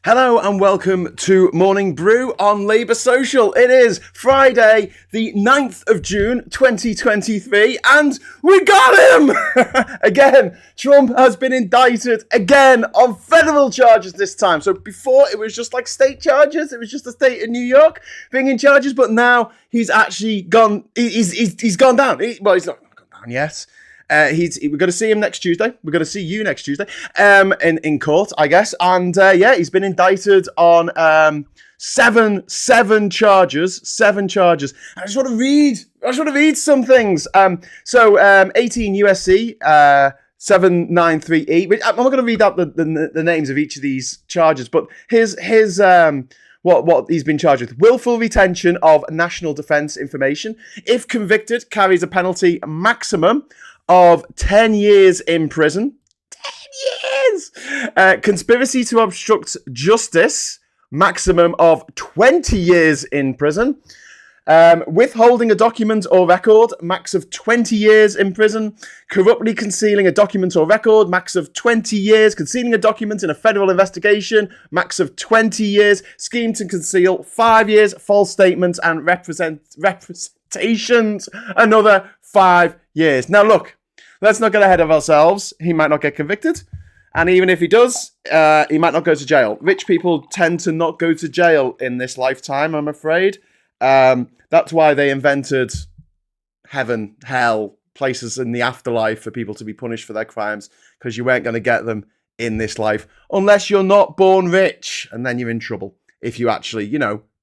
Hello and welcome to Morning Brew on Labour Social. It is Friday, the 9th of June, 2023, and we got him! Again, Trump has been indicted again on federal charges this time. So before it was just like state charges, it was just the state of New York being in charges, but now he's actually gone, he's gone down. He's not gone down yet. We're going to see him next Tuesday. We're going to see you next Tuesday, in court, I guess. And he's been indicted on seven charges. And I just want to read some things. 18 USC 793E. I'm not going to read out the names of each of these charges, but here's what he's been charged with. Willful retention of national defense information. If convicted, carries a penalty maximum of 10 years in prison. 10 years! Conspiracy to obstruct justice, maximum of 20 years in prison. Withholding a document or record, max of 20 years in prison. Corruptly concealing a document or record, max of 20 years. Concealing a document in a federal investigation, max of 20 years. Scheme to conceal, 5 years. False statements and representations, another 5 years. Now look, let's not get ahead of ourselves. He might not get convicted. And even if he does, he might not go to jail. Rich people tend to not go to jail in this lifetime, I'm afraid. That's why they invented heaven, hell, places in the afterlife for people to be punished for their crimes, because you weren't going to get them in this life unless you're not born rich, and then you're in trouble if you actually,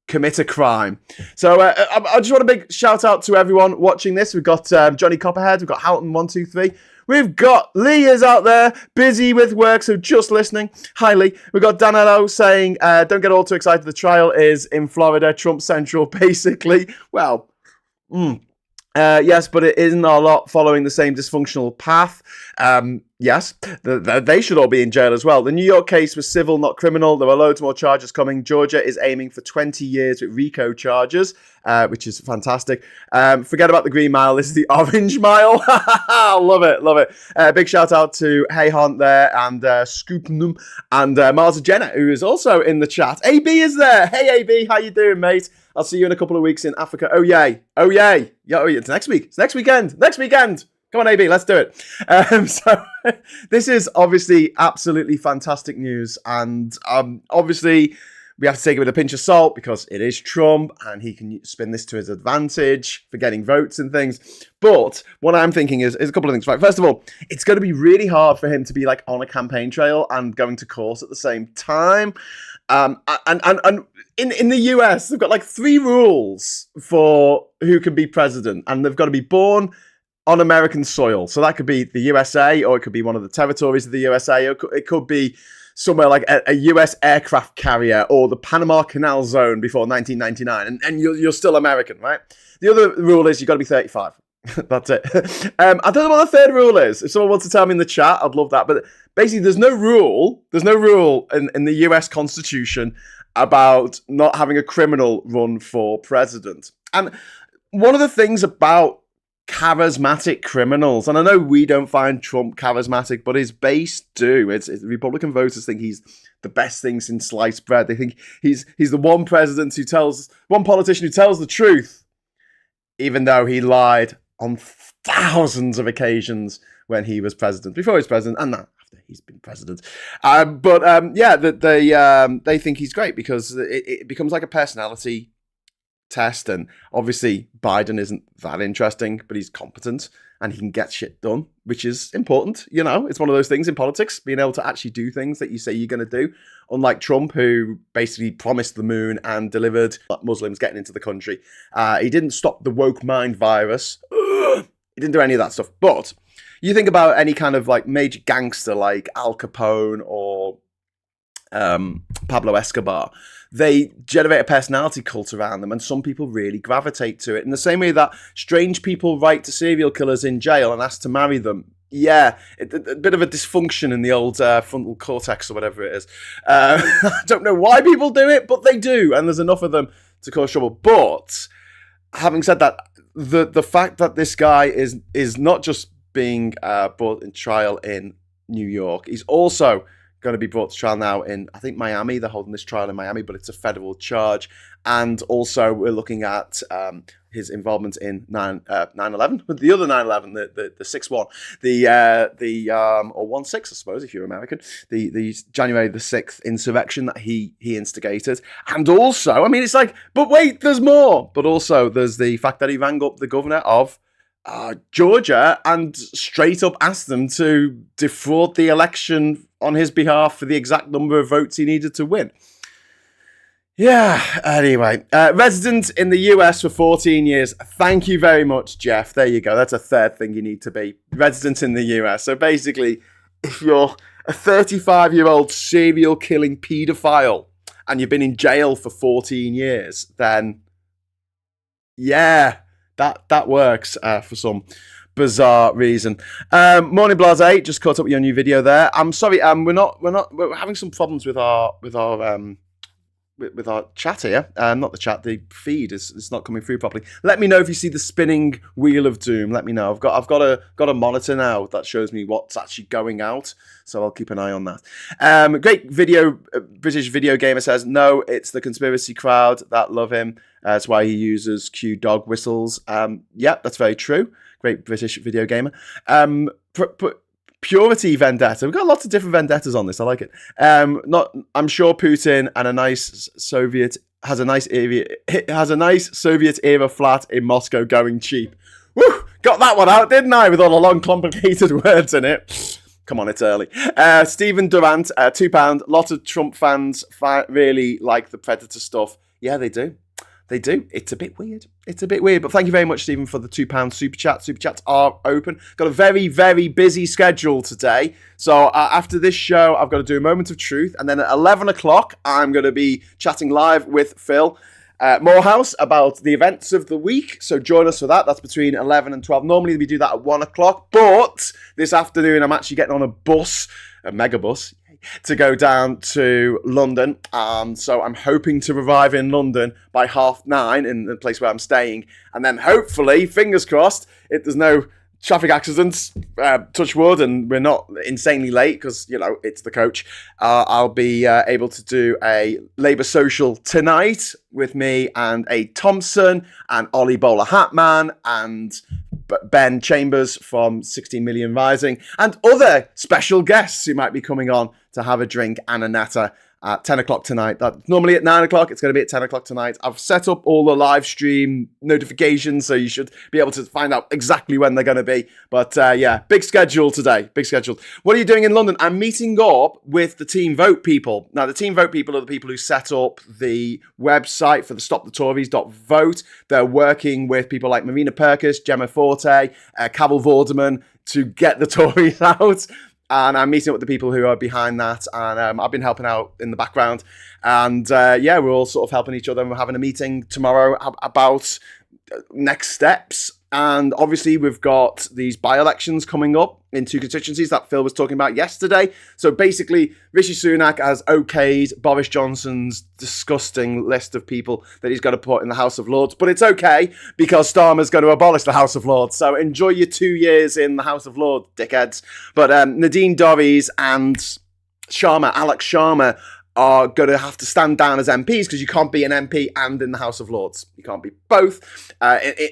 commit a crime. So I just want a big shout out to everyone watching this. We've got Johnny Copperhead, we've got Houghton123, we've got Lee is out there busy with work, so just listening. Hi Lee. We've got Danilo saying, don't get all too excited, the trial is in Florida, Trump Central basically. Well, yes, but it isn't a lot following the same dysfunctional path. Yes, they should all be in jail as well. The New York case was civil, not criminal. There are loads more charges coming. Georgia is aiming for 20 years with RICO charges, which is fantastic. Forget about the Green Mile. This is the Orange Mile. Love it. Big shout out to Hey Hunt there and Scoopnum and Marza Jenner, who is also in the chat. AB is there. Hey AB, how you doing, mate? I'll see you in a couple of weeks in Africa. Oh yay. Yeah, it's next week. It's next weekend. Come on, AB, let's do it. So this is obviously absolutely fantastic news. And obviously we have to take it with a pinch of salt because it is Trump and he can spin this to his advantage for getting votes and things. But what I'm thinking is a couple of things. Right, first of all, it's going to be really hard for him to be like on a campaign trail and going to court at the same time. And in the US, they've got like 3 rules for who can be president, and they've got to be born on American soil. So that could be the USA, or it could be one of the territories of the USA. It could be somewhere like a US aircraft carrier or the Panama Canal Zone before 1999, and you're still American, right? The other rule is you've got to be 35. That's it. I don't know what the third rule is. If someone wants to tell me in the chat, I'd love that. But basically, there's no rule in the US Constitution about not having a criminal run for president. And one of the things about charismatic criminals, and I know we don't find Trump charismatic, but his base do. It's Republican voters think he's the best thing since sliced bread. They think he's the one politician who tells the truth, even though he lied on thousands of occasions when he was president, before he was president, and now after he's been president. They think he's great because it becomes like a personality test, and obviously Biden isn't that interesting, but he's competent and he can get shit done, which is important. It's one of those things in politics, being able to actually do things that you say you're going to do, unlike Trump, who basically promised the moon and delivered Muslims getting into the country. He didn't stop the woke mind virus. He didn't do any of that stuff. But you think about any kind of like major gangster like Al Capone or Pablo Escobar, they generate a personality cult around them, and some people really gravitate to it. In the same way that strange people write to serial killers in jail and ask to marry them. Yeah, a bit of a dysfunction in the old frontal cortex or whatever it is. I don't know why people do it, but they do, and there's enough of them to cause trouble. But having said that, the fact that this guy is not just being brought in trial in New York, he's also going to be brought to trial now in, I think, Miami. They're holding this trial in Miami, but it's a federal charge. And also, we're looking at his involvement in 9/11, but the other 9/11, the 6/1, or 1/6, I suppose, if you're American, the January the 6th insurrection that he instigated. And also, I mean, it's like, but wait, there's more. But also, there's the fact that he rang up the governor of Georgia and straight up asked them to defraud the election on his behalf for the exact number of votes he needed to win. Yeah, anyway. Resident in the US for 14 years. Thank you very much, Jeff. There you go. That's a third thing you need to be. Resident in the US. So basically, if you're a 35-year-old serial killing paedophile and you've been in jail for 14 years, then yeah, that works for some bizarre reason. Morning Blase, just caught up with your new video there. I'm sorry, we're having some problems with our chat here. Not the chat, the feed is not coming through properly. Let me know if you see the spinning wheel of doom. Let me know. I've got a monitor now that shows me what's actually going out, so I'll keep an eye on that. Great video. British video gamer says no, it's the conspiracy crowd that love him. That's why he uses cute dog whistles. Yeah, that's very true. Great British video gamer. Purity vendetta. We've got lots of different vendettas on this. I like it. I'm sure Putin and a nice Soviet has a nice Soviet era flat in Moscow going cheap. Woo! Got that one out, didn't I? With all the long, complicated words in it. Come on, it's early. Stephen Durant, £2. Lots of Trump fans really like the Predator stuff. Yeah, they do. They do. It's a bit weird. But thank you very much, Stephen, for the £2 super chat. Super chats are open. Got a very, very busy schedule today. So after this show, I've got to do a moment of truth. And then at 11 o'clock, I'm going to be chatting live with Phil Morehouse about the events of the week. So join us for that. That's between 11 and 12. Normally, we do that at 1 o'clock. But this afternoon, I'm actually getting on a bus, a megabus, to go down to London. So I'm hoping to arrive in London by 9:30 in the place where I'm staying. And then hopefully, fingers crossed, if there's no traffic accidents, touch wood, and we're not insanely late because, you know, it's the coach, I'll be able to do a Labour social tonight with me and A. Thompson and Ollie Bowler Hatman and Ben Chambers from 16 Million Rising and other special guests who might be coming on to have a drink and a natter at 10 o'clock tonight. That's normally at 9 o'clock. It's going to be at 10 o'clock tonight. I've set up all the live stream notifications, so you should be able to find out exactly when they're going to be. But yeah, big schedule today. Big schedule. What are you doing in London? I'm meeting up with the Team Vote people. Now, the Team Vote people are the people who set up the website for the stopthetories.vote. They're working with people like Marina Purkis, Gemma Forte, Carol Vorderman to get the Tories out. And I'm meeting up with the people who are behind that. And I've been helping out in the background. And yeah, we're all sort of helping each other. And we're having a meeting tomorrow about next steps. And obviously, we've got these by-elections coming up in 2 constituencies that Phil was talking about yesterday. So basically, Rishi Sunak has okayed Boris Johnson's disgusting list of people that he's got to put in the House of Lords. But it's okay, because Starmer's going to abolish the House of Lords. So enjoy your 2 years in the House of Lords, dickheads. But Nadine Dorries and Alex Sharma, are going to have to stand down as MPs because you can't be an MP and in the House of Lords. You can't be both.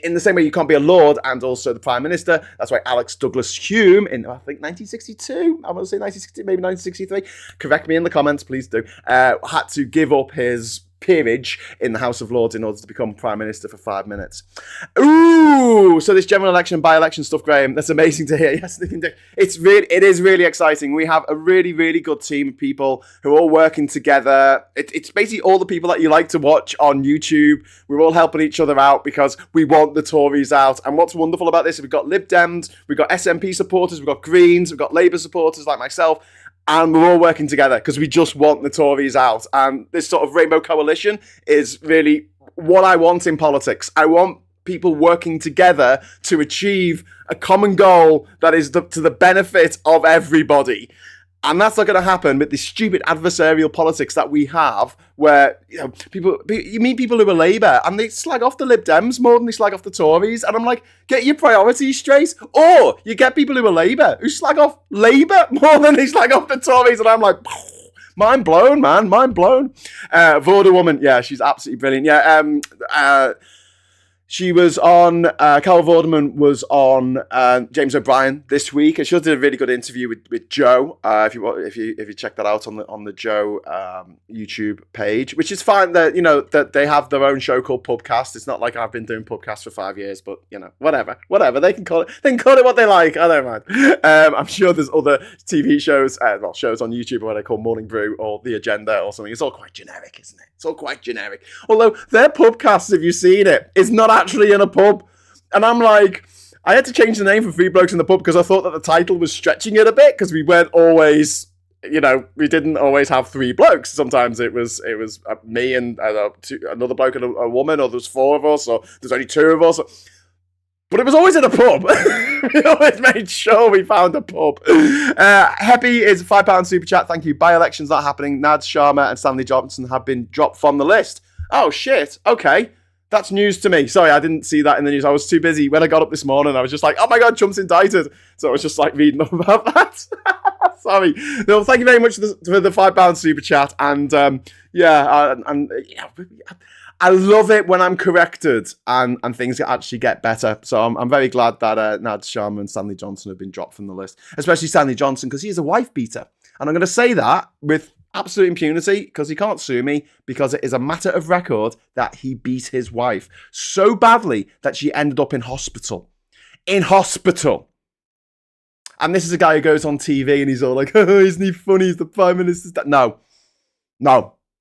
In the same way you can't be a Lord and also the Prime Minister. That's why Alex Douglas Hume in, I think, 1962, I want to say 1960, maybe 1963, correct me in the comments, please do, had to give up his peerage in the House of Lords in order to become Prime Minister for 5 minutes. Ooh, so this general election, by-election stuff, Graham, that's amazing to hear. Yes, it is really exciting. We have a really, really good team of people who are all working together. It's basically all the people that you like to watch on YouTube. We're all helping each other out because we want the Tories out. And what's wonderful about this is we've got Lib Dems, we've got SNP supporters, we've got Greens, we've got Labour supporters like myself, and we're all working together because we just want the Tories out. And this sort of rainbow coalition is really what I want in politics. I want people working together to achieve a common goal that is to the benefit of everybody. And that's not going to happen with the stupid adversarial politics that we have, where you meet people who are Labour and they slag off the Lib Dems more than they slag off the Tories. And I'm like, get your priorities straight. Or you get people who are Labour who slag off Labour more than they slag off the Tories. And I'm like, mind blown, man, mind blown. Vorder woman, yeah, she's absolutely brilliant. Yeah, she was on, Carol Vorderman was on James O'Brien this week, and she did a really good interview with Joe. If you check that out on the Joe YouTube page, which is fine. That they have their own show called Pubcast. It's not like I've been doing Pubcast for 5 years, but whatever. They can call it what they like. I don't mind. I'm sure there's other TV shows, shows on YouTube what they call Morning Brew or The Agenda or something. It's all quite generic, isn't it? It's all quite generic. Although their Pubcasts, if you've seen it, is not actually in a pub. And I'm like, I had to change the name for Three Blokes in the Pub because I thought that the title was stretching it a bit, because we weren't always, we didn't always have three blokes. Sometimes it was me and another bloke and a woman, or there's four of us, or there's only two of us. But it was always in a pub. We always made sure we found a pub. Happy is a £5 super chat. Thank you. By-elections not happening. Nad Sharma and Stanley Johnson have been dropped from the list. Oh, shit. Okay. That's news to me. Sorry, I didn't see that in the news. I was too busy. When I got up this morning, I was just like, oh my God, Trump's indicted. So I was just like reading up about that. Sorry. No, thank you very much for the £5 super chat. And I love it when I'm corrected and things actually get better. So I'm very glad that Nad Sharma and Stanley Johnson have been dropped from the list, especially Stanley Johnson, because he's a wife beater. And I'm going to say that with absolute impunity, because he can't sue me, because it is a matter of record that he beat his wife so badly that she ended up in hospital. In hospital. And this is a guy who goes on TV and he's all like, oh, isn't he funny? He's the Prime Minister's dad. No.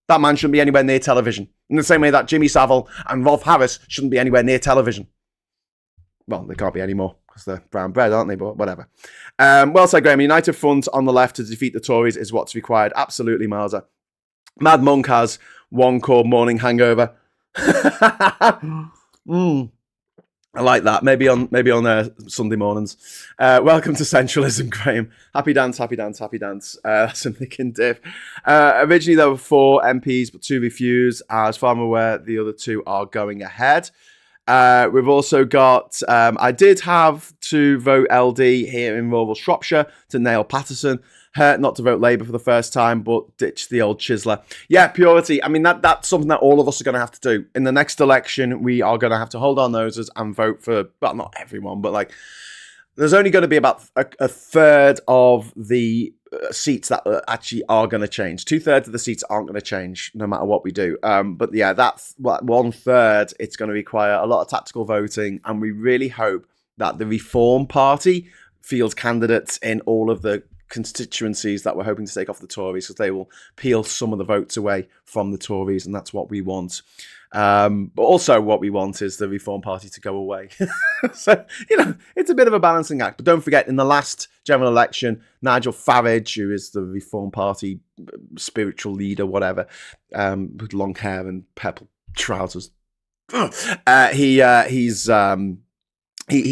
That man shouldn't be anywhere near television. In the same way that Jimmy Savile and Rolf Harris shouldn't be anywhere near television. Well, they can't be anymore because they're brown bread, aren't they? But whatever. Well said, Graham. United front on the left to defeat the Tories is what's required. Absolutely, Marza. Mad Monk has one called Morning Hangover. I like that. Maybe on Sunday mornings. Welcome to Centralism, Graham. Happy dance. That's a Nick and Div. Originally, there were 4 MPs, but 2 refused. As far as I'm aware, the other 2 are going ahead. We've also got, I did have to vote LD here in rural Shropshire to nail Patterson. Not to vote Labour for the first time, but ditch the old chiseler. Yeah, purity. I mean, that's something that all of us are going to have to do. In the next election, we are going to have to hold our noses and vote for, well, not everyone, but there's only going to be about a third of the seats that actually are going to change. 2/3 of the seats aren't going to change no matter what we do. But yeah, that's 1/3. It's going to require a lot of tactical voting, and we really hope that the Reform Party fields candidates in all of the constituencies that we're hoping to take off the Tories, because they will peel some of the votes away from the Tories, and that's what we want. But also what we want is the Reform Party to go away. So, it's a bit of a balancing act. But don't forget, in the last general election, Nigel Farage, who is the Reform Party spiritual leader, whatever, with long hair and purple trousers, he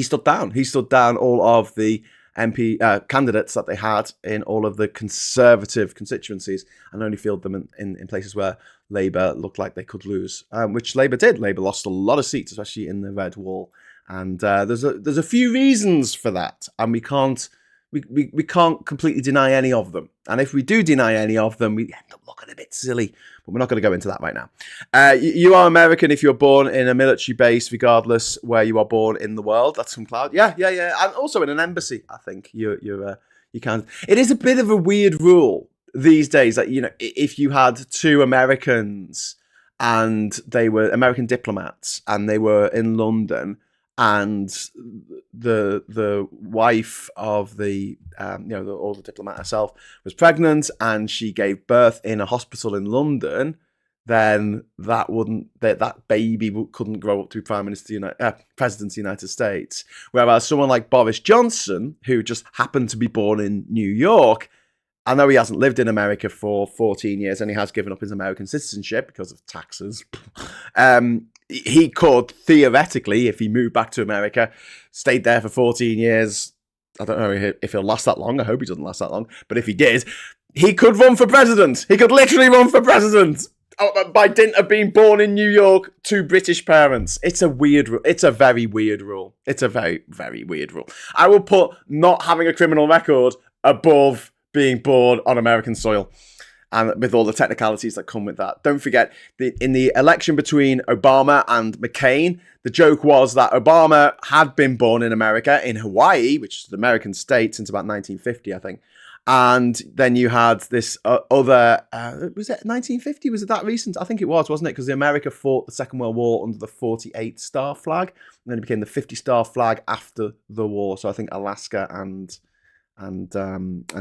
stood down. He stood down all of the MP candidates that they had in all of the Conservative constituencies, and only fielded them in places where Labour looked like they could lose, which Labour did. Labour lost a lot of seats, especially in the Red Wall, and there's a few reasons for that, and we can't completely deny any of them. And if we do deny any of them, we end up looking a bit silly. But we're not going to go into that right now. You are American if you're born in a military base, regardless where you are born in the world. That's from Cloud. Yeah. And also in an embassy, I think you can. It is a bit of a weird rule these days that, if you had 2 Americans and they were American diplomats and they were in London, and the wife of the diplomat herself was pregnant and she gave birth in a hospital in London, then that baby couldn't grow up to be president of the United States. Whereas someone like Boris Johnson, who just happened to be born in New York, I know he hasn't lived in America for 14 years and he has given up his American citizenship because of taxes. He could, theoretically, if he moved back to America, stayed there for 14 years, I don't know if he'll last that long. I hope he doesn't last that long. But if he did, he could run for president. He could literally run for president by dint of being born in New York to British parents. It's a very weird rule. It's a very, very weird rule. I will put not having a criminal record above being born on American soil, and with all the technicalities that come with that. Don't forget, in the election between Obama and McCain, the joke was that Obama had been born in America, in Hawaii, which is an American state since about 1950, I think. And then you had this other, was it 1950? Was it that recent? I think it was, wasn't it? Because America fought the Second World War under the 48-star flag, and then it became the 50-star flag after the war. So I think Alaska and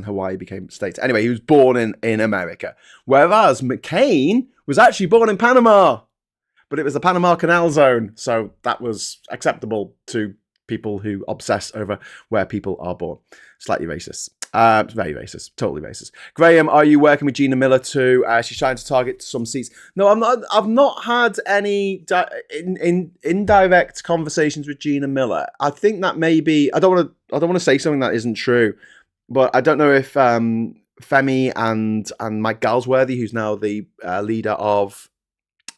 Hawaii became states. Anyway, he was born in America, whereas McCain was actually born in Panama, but it was the Panama Canal Zone, so that was acceptable to people who obsess over where people are born. Slightly racist. Very racist. Totally racist. Graham, are you working with Gina Miller too? She's trying to target some seats. No, I'm not. I've not had any indirect conversations with Gina Miller. I think that maybe I don't want to say something that isn't true, but I don't know if Femi and Mike Galsworthy, who's now the leader of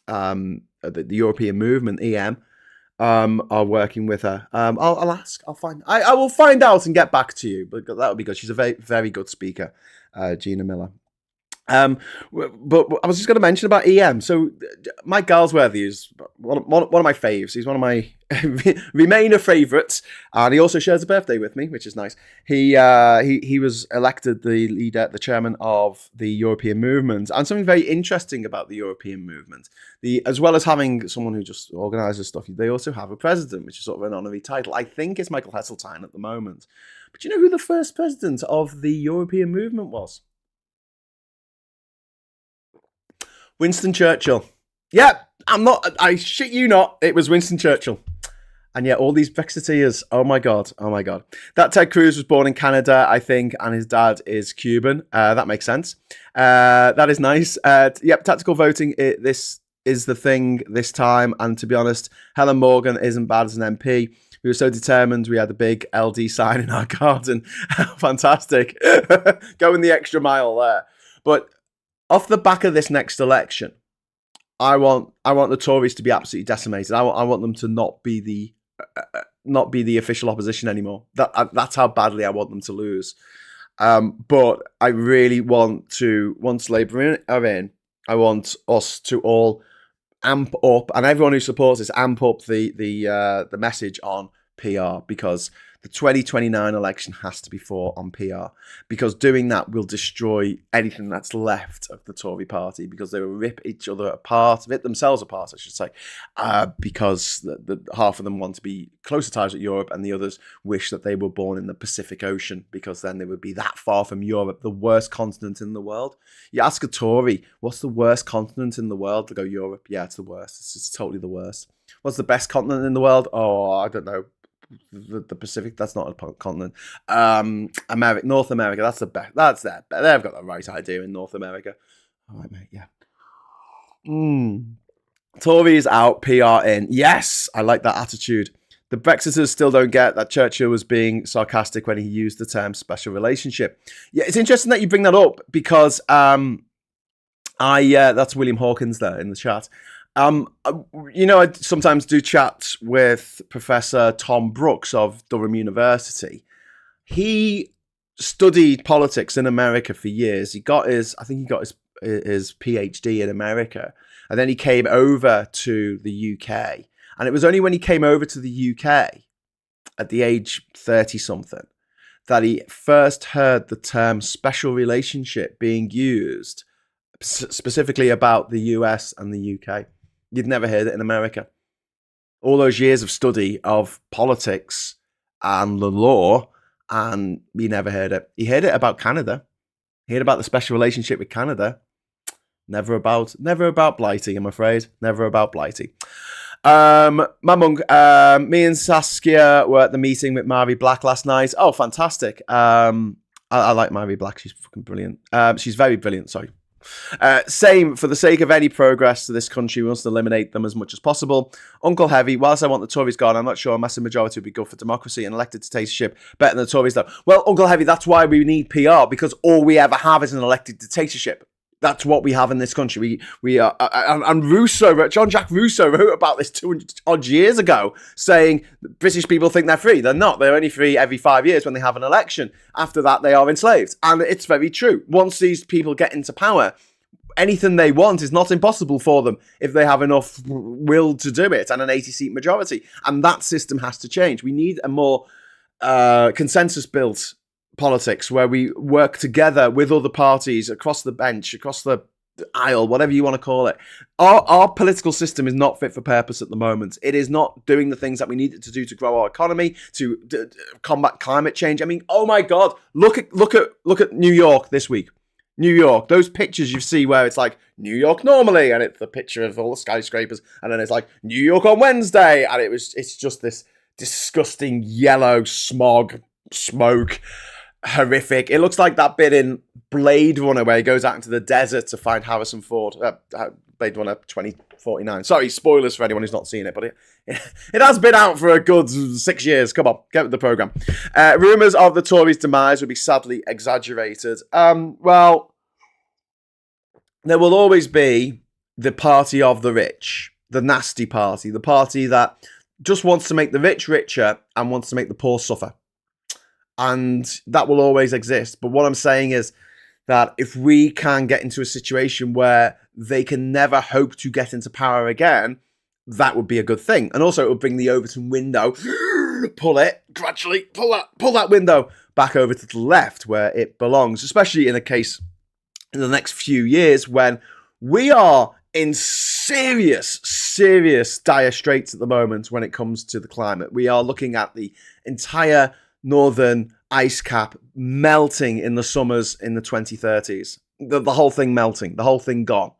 the European movement, EM, are working with her. I'll ask. I will find out and get back to you. But that would be good. She's a very, very good speaker, Gina Miller. But I was just going to mention about EM. So Mike Galsworthy is one of my faves. He's one of my Remainer favourites, and he also shares a birthday with me, which is nice. He was elected the chairman of the European movement, and something very interesting about the European movement, as well as having someone who just organises stuff, they also have a president, which is sort of an honorary title. I think it's Michael Heseltine at the moment. But do you know who the first president of the European movement was? Winston Churchill. Yeah, I shit you not, it was Winston Churchill. And yet all these Brexiteers, oh my God. That Ted Cruz was born in Canada, I think, and his dad is Cuban. That makes sense. That is nice. Yep, tactical voting, this is the thing this time. And to be honest, Helen Morgan isn't bad as an MP. We were so determined, we had a big LD sign in our garden. Fantastic. Going the extra mile there. But off the back of this next election, I want the Tories to be absolutely decimated. I want them to not be the official opposition anymore. That's how badly I want them to lose. But I really want to, once Labour are in, I want us to all amp up, and everyone who supports this, amp up the message on PR, because the 2029 election has to be fought on PR, because doing that will destroy anything that's left of the Tory party, because they will rip each other apart, rip themselves apart, I should say, because the half of them want to be closer ties with Europe, and the others wish that they were born in the Pacific Ocean, because then they would be that far from Europe, the worst continent in the world. You ask a Tory, what's the worst continent in the world? They go, Europe. Yeah, it's the worst. It's totally the worst. What's the best continent in the world? Oh, I don't know. The Pacific, that's not a continent. North America, that's the best. That's that. They've got the right idea in North America. All right, mate. Yeah. Tories out, PR in. Yes, I like that attitude. The Brexiters still don't get that Churchill was being sarcastic when he used the term special relationship. Yeah, it's interesting that you bring that up, because that's William Hawkins there in the chat. I sometimes do chats with Professor Tom Brooks of Durham University. He studied politics in America for years. He got his PhD in America, and then he came over to the UK. And it was only when he came over to the UK at the age 30-something that he first heard the term special relationship being used specifically about the US and the UK. You'd never heard it in America. All those years of study of politics and the law, and he never heard it. He heard it about Canada. He heard about the special relationship with Canada. Never about Blighty, I'm afraid. Never about Blighty. My monk, me and Saskia were at the meeting with Mary Black last night. Oh, fantastic. I like Mary Black. She's fucking brilliant. She's very brilliant, sorry. Same, for the sake of any progress to this country, we must eliminate them as much as possible. Uncle Heavy, whilst I want the Tories gone, I'm not sure a massive majority would be good for democracy and elected dictatorship better than the Tories, though. Well, Uncle Heavy, that's why we need PR, because all we ever have is an elected dictatorship. That's what we have in this country. We are, and Jean-Jacques Rousseau wrote about this 200 odd years ago, saying British people think they're free. They're not. They're only free every 5 years when they have an election. After that, they are enslaved. And it's very true. Once these people get into power, anything they want is not impossible for them if they have enough will to do it and an 80-seat majority. And that system has to change. We need a more consensus-built politics where we work together with other parties across the bench, across the aisle, whatever you want to call it. Our political system is not fit for purpose at the moment. It is not doing the things that we need it to do to grow our economy, to combat climate change. I mean, oh my God, look at New York this week. New York, those pictures you see where it's like New York normally, and it's the picture of all the skyscrapers, and then it's like New York on Wednesday, and it's just this disgusting yellow smog, smoke. Horrific. It looks like that bit in Blade Runner where he goes out into the desert to find Harrison Ford. Blade Runner 2049. Sorry, spoilers for anyone who's not seen it, but it has been out for a good 6 years. Come on, get with the programme. Rumours of the Tories' demise would be sadly exaggerated. Well, there will always be the party of the rich, the nasty party, the party that just wants to make the rich richer and wants to make the poor suffer. And that will always exist. But what I'm saying is that if we can get into a situation where they can never hope to get into power again, that would be a good thing. And also it would bring the Overton window, pull that window back over to the left where it belongs, especially in a case in the next few years when we are in serious dire straits at the moment when it comes to the climate. We are looking at the entire northern ice cap melting in the summers in the 2030s. The whole thing melting, the whole thing gone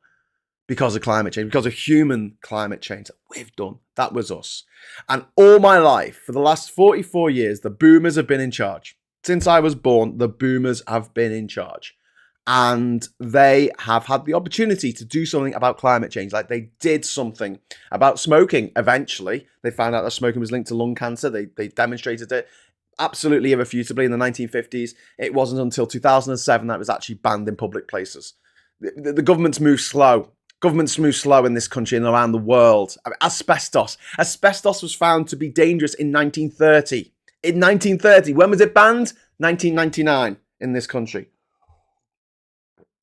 because of climate change, because of human climate change that we've done. That was us. And all my life, for the last 44 years, the boomers have been in charge. Since I was born, the boomers have been in charge. And they have had the opportunity to do something about climate change. Like they did something about smoking eventually. They found out that smoking was linked to lung cancer. They demonstrated it. Absolutely irrefutably in the 1950s. It wasn't until 2007 that it was actually banned in public places. The governments move slow. Governments move slow in this country and around the world. I mean, asbestos. Asbestos was found to be dangerous in 1930. In 1930. When was it banned? 1999 in this country.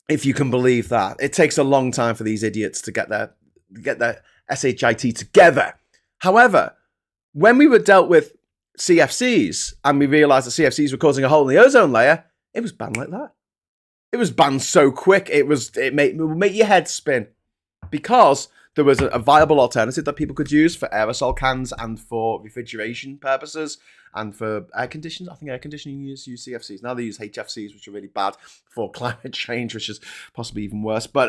If you can believe that. It takes a long time for these idiots to get their SHIT together. However, when we were dealt with CFCs, and we realised that CFCs were causing a hole in the ozone layer, it was banned like that. It was banned so quick, it would make your head spin. Because there was a viable alternative that people could use for aerosol cans and for refrigeration purposes and for air conditioning. I think air conditioning use CFCs. Now they use HFCs, which are really bad for climate change, which is possibly even worse. But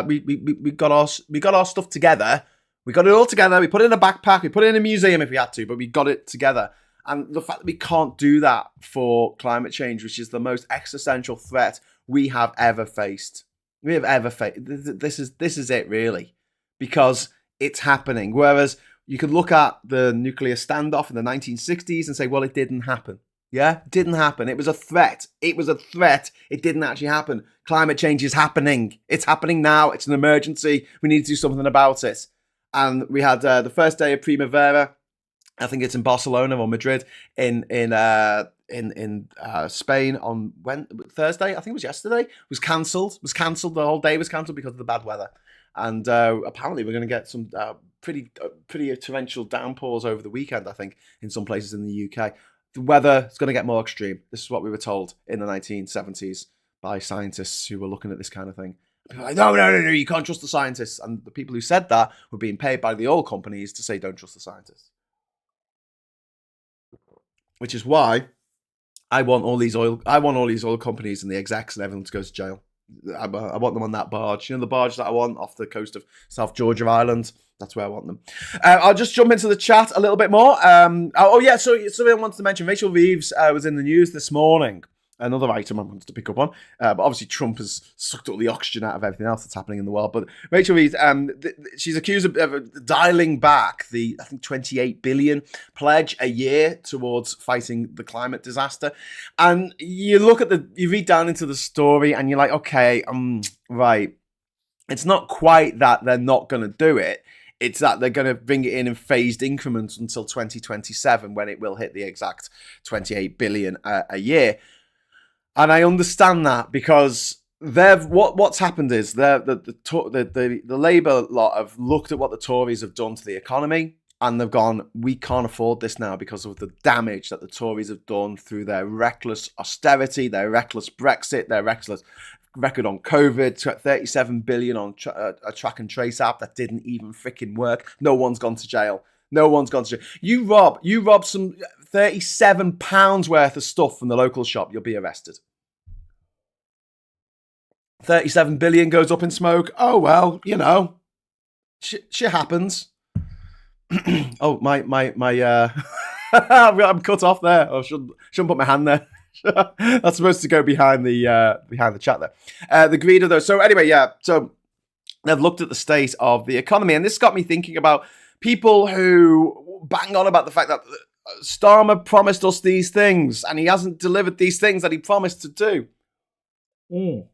we got our stuff together. We got it all together. We put it in a backpack. We put it in a museum if we had to, but we got it together. And the fact that we can't do that for climate change, which is the most existential threat we have ever faced. This is it, really, because it's happening. Whereas you could look at the nuclear standoff in the 1960s and say, well, it didn't happen. Yeah, it didn't happen. It was a threat. It didn't actually happen. Climate change is happening. It's happening now. It's an emergency. We need to do something about it. And we had the first day of Primavera. I think it's in Barcelona or Madrid in Spain on Thursday. I think it was yesterday. Was cancelled. The whole day was cancelled because of the bad weather. And apparently we're going to get some pretty torrential downpours over the weekend, I think, in some places in the UK. The weather is going to get more extreme. This is what we were told in the 1970s by scientists who were looking at this kind of thing. People were like, no, you can't trust the scientists. And the people who said that were being paid by the oil companies to say, don't trust the scientists. Which is why I want all these oil companies and the execs and everyone to go to jail. I want them on that barge. You know, the barge that I want off the coast of South Georgia Island. That's where I want them. I'll just jump into the chat a little bit more. So something I wanted to mention. Rachel Reeves was in the news this morning another item I wanted to pick up on. But obviously Trump has sucked all the oxygen out of everything else that's happening in the world. But Rachel Reeves, she's accused of dialing back the, I think, 28 billion pledge a year towards fighting the climate disaster. And you read down into the story and you're like, okay, right. It's not quite that they're not going to do it. It's that they're going to bring it in phased increments until 2027 when it will hit the exact 28 billion a year. And I understand that because what's happened is the Labour lot have looked at what the Tories have done to the economy and they've gone, we can't afford this now because of the damage that the Tories have done through their reckless austerity, their reckless Brexit, their reckless record on COVID, 37 billion on a track and trace app that didn't even freaking work. No one's gone to jail. No one's gone to jail. You rob some £37 worth of stuff from the local shop, you'll be arrested. 37 billion goes up in smoke. Oh, well, you know, shit happens. Oh, my, I'm cut off there. I shouldn't put my hand there. That's supposed to go behind the chat there. The greed of those. So anyway, yeah. So they've looked at the state of the economy, and this got me thinking about people who bang on about the fact that Starmer promised us these things, and he hasn't delivered these things that he promised to do. I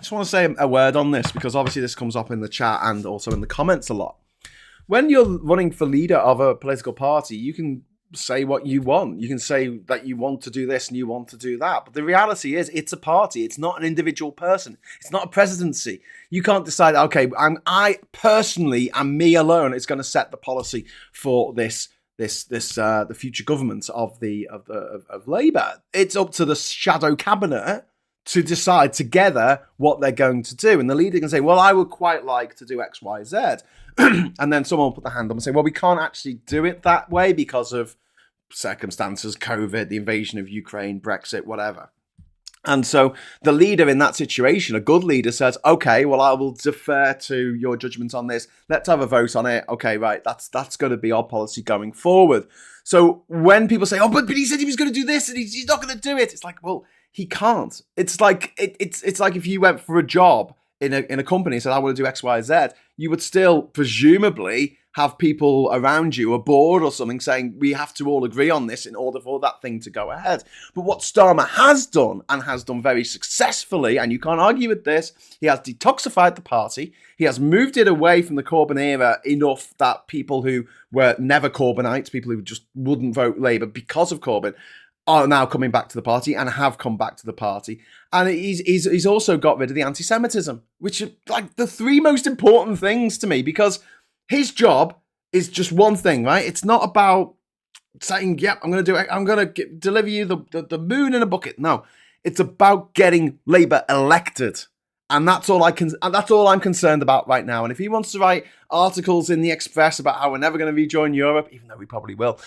just want to say a word on this because obviously this comes up in the chat and also in the comments a lot. When you're running for leader of a political party, you can say what you want. You can say that you want to do this and you want to do that. But the reality is it's a party. It's not an individual person. It's not a presidency. You can't decide, okay, I personally am me alone. It's going to set the policy for the future government of Labour. It's up to the shadow cabinet to decide together what they're going to do. And the leader can say, well, I would quite like to do X, Y, Z. And then someone will put their hand up and say, well, we can't actually do it that way because of circumstances, COVID, the invasion of Ukraine, Brexit, whatever. And so the leader in that situation, a good leader, says, okay, well, I will defer to your judgment on this. Let's have a vote on it. Okay, right, that's going to be our policy going forward. So when people say, oh, but he said he was going to do this and he's not going to do it, it's like, well, he can't. It's like it's like if you went for a job in a company and said, I want to do X, Y, Z, you would still presumably have people around you, a board or something, saying we have to all agree on this in order for that thing to go ahead. But what Starmer has done, and has done very successfully, and you can't argue with this, he has detoxified the party. He has moved it away from the Corbyn era enough that people who were never Corbynites, people who just wouldn't vote Labour because of Corbyn, are now coming back to the party and have come back to the party. And he's also got rid of the anti-Semitism, which are like the three most important things to me, because his job is just one thing, right? It's not about saying, yep, I'm going to do it. I'm going to deliver you the moon in a bucket. No, it's about getting Labour elected. And that's all I'm concerned about right now. And if he wants to write articles in the Express about how we're never going to rejoin Europe, even though we probably will,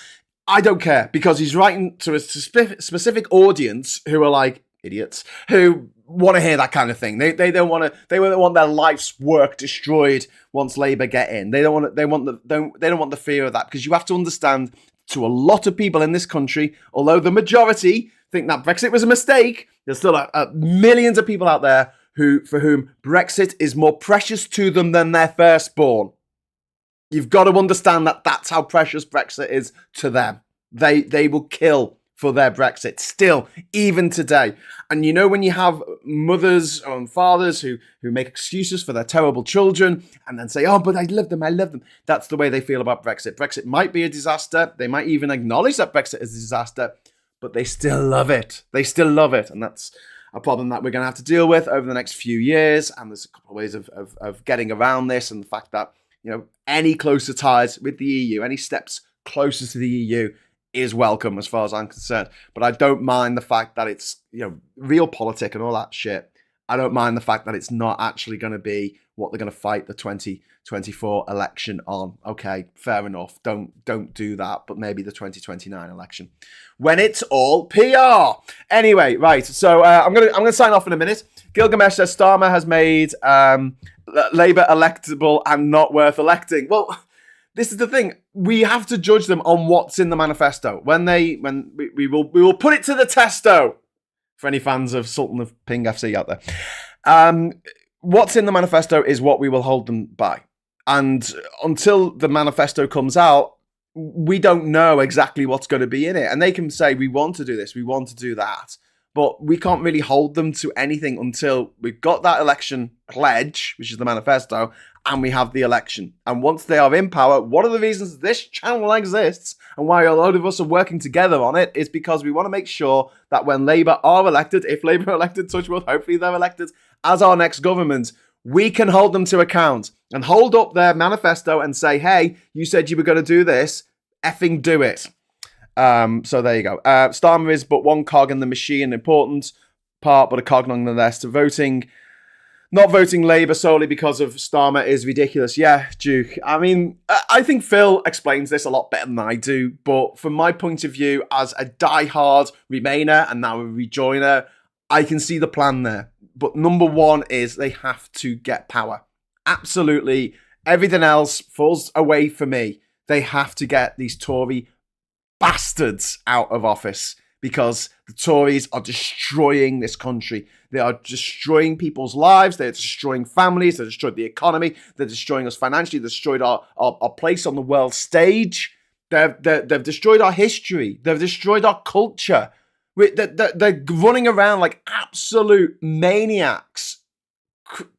I don't care, because he's writing to a specific audience who are like idiots, who want to hear that kind of thing. They don't want their life's work destroyed once Labour get in. They don't want the fear of that, because you have to understand, to a lot of people in this country, although the majority think that Brexit was a mistake, there's still millions of people out there for whom Brexit is more precious to them than their firstborn. You've got to understand that that's how precious Brexit is to them. They will kill for their Brexit still, even today. And you know, when you have mothers and fathers who make excuses for their terrible children and then say, oh, but I love them. That's the way they feel about Brexit. Brexit might be a disaster. They might even acknowledge that Brexit is a disaster, but they still love it. They still love it. And that's a problem that we're going to have to deal with over the next few years. And there's a couple of ways of getting around this, and the fact that, you know, any closer ties with the EU, any steps closer to the EU is welcome as far as I'm concerned. But I don't mind the fact that it's, you know, real politic and all that shit. I don't mind the fact that it's not actually going to be what they're going to fight the 2024 election on. Okay, fair enough. Don't do that. But maybe the 2029 election, when it's all PR. Anyway, right. So I'm gonna sign off in a minute. Gilgamesh says Starmer has made Labour electable and not worth electing. Well, this is the thing. We have to judge them on what's in the manifesto. We will put it to the testo. for any fans of Sultan of Ping FC out there. What's in the manifesto is what we will hold them by. And until the manifesto comes out, we don't know exactly what's going to be in it. And they can say, we want to do this, we want to do that. But we can't really hold them to anything until we've got that election pledge, which is the manifesto, and we have the election. And once they are in power, one of the reasons this channel exists and why a load of us are working together on it is because we want to make sure that when Labour are elected, if Labour are elected, touch wood, hopefully they're elected as our next government, we can hold them to account and hold up their manifesto and say, hey, you said you were going to do this, effing do it. So there you go. Starmer is but one cog in the machine, important part, but a cog nonetheless. To not voting Labour solely because of Starmer is ridiculous. Yeah, Duke. I mean, I think Phil explains this a lot better than I do, but from my point of view, as a diehard Remainer and now a Rejoiner, I can see the plan there. But number one is they have to get power. Absolutely. Everything else falls away for me. They have to get these Tory bastards out of office because the Tories are destroying this country. They are destroying people's lives. They're destroying families. They've destroyed the economy. They're destroying us financially. They've destroyed our place on the world stage. They've destroyed our history. They've destroyed our culture. They're running around like absolute maniacs,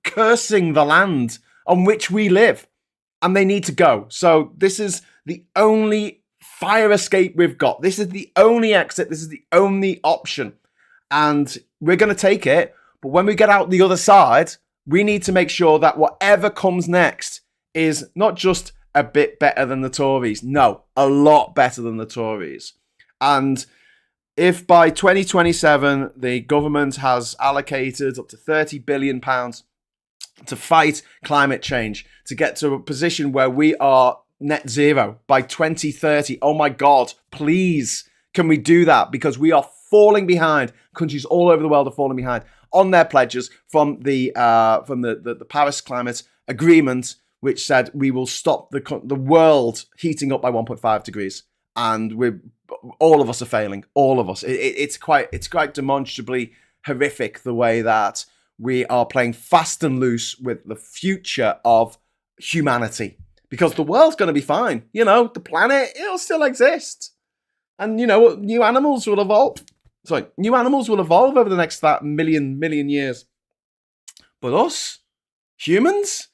cursing the land on which we live. And they need to go. So this is the only fire escape we've got. This is the only exit. This is the only option. And we're going to take it. But when we get out the other side, we need to make sure that whatever comes next is not just a bit better than the Tories. No, a lot better than the Tories. And if by 2027, the government has allocated up to £30 billion to fight climate change, to get to a position where we are net zero by 2030. Oh my God, please, can we do that? Because we are falling behind. Countries all over the world are falling behind on their pledges from the Paris Climate Agreement, which said we will stop the world heating up by 1.5 degrees. And all of us are failing. All of us. It's quite demonstrably horrific the way that we are playing fast and loose with the future of humanity. Because the world's going to be fine. You know, the planet, it'll still exist. And, you know, new animals will evolve. New animals will evolve over the next million years. But us, humans,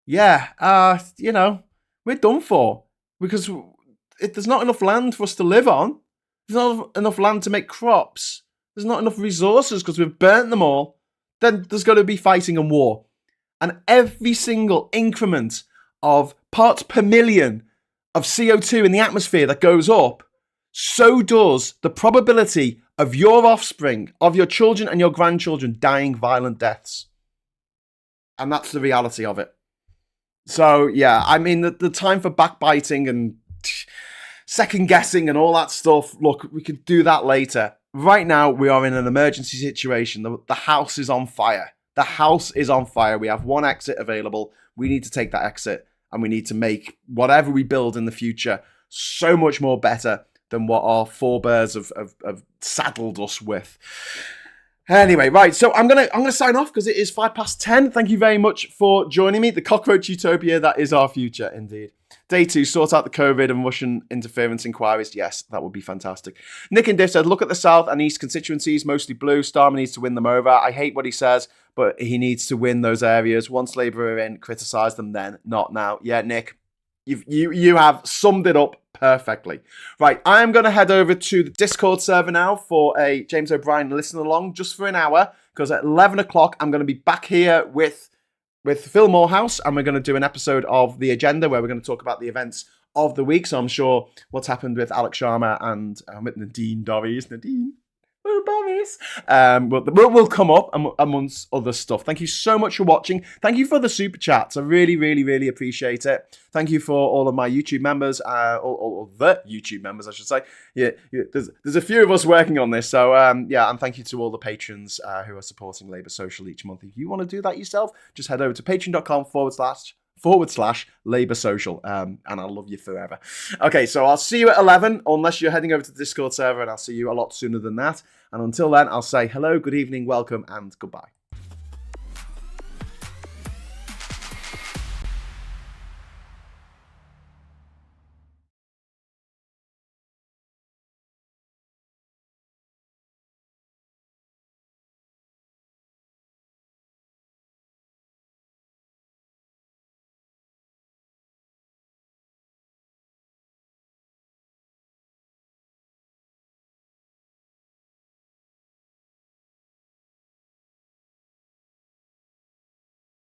yeah, you know, we're done for. Because there's not enough land for us to live on. There's not enough land to make crops. There's not enough resources because we've burnt them all. Then there's got to be fighting and war. And every single increment of parts per million of CO2 in the atmosphere that goes up, so does the probability of your offspring, of your children and your grandchildren dying violent deaths. And that's the reality of it. So, yeah, I mean, the time for backbiting and second guessing and all that stuff, look, we could do that later. Right now, we are in an emergency situation. The house is on fire. The house is on fire. We have one exit available. We need to take that exit, and we need to make whatever we build in the future so much more better than what our forebears have saddled us with. Anyway, right, so I'm gonna sign off because it is 10:05. Thank you very much for joining me. The cockroach utopia, that is our future, indeed. Day 2, sort out the COVID and Russian interference inquiries. Yes, that would be fantastic. Nick and Diff said, look at the South and East constituencies, mostly blue. Starmer needs to win them over. I hate what he says, but he needs to win those areas. Once Labour are in, criticise them then, not now. Yeah, Nick, you have summed it up perfectly. Right, I am going to head over to the Discord server now for a James O'Brien listen along just for an hour, because at 11 o'clock I'm going to be back here with Phil Morehouse, and we're going to do an episode of The Agenda where we're going to talk about the events of the week. So I'm sure what's happened with Alex Sharma and with Nadine Dorries. Nadine will come up amongst other stuff. Thank you so much for watching. Thank you for the super chats. I really, really, really appreciate it. Thank you for all of my YouTube members, all the YouTube members, I should say. Yeah, there's a few of us working on this. So yeah, and thank you to all the patrons who are supporting Labour Social each month. If you want to do that yourself, just head over to patreon.com/ Labour Social. And I'll love you forever. Okay, so I'll see you at 11, unless you're heading over to the Discord server, and I'll see you a lot sooner than that. And until then, I'll say hello, good evening, welcome, and goodbye.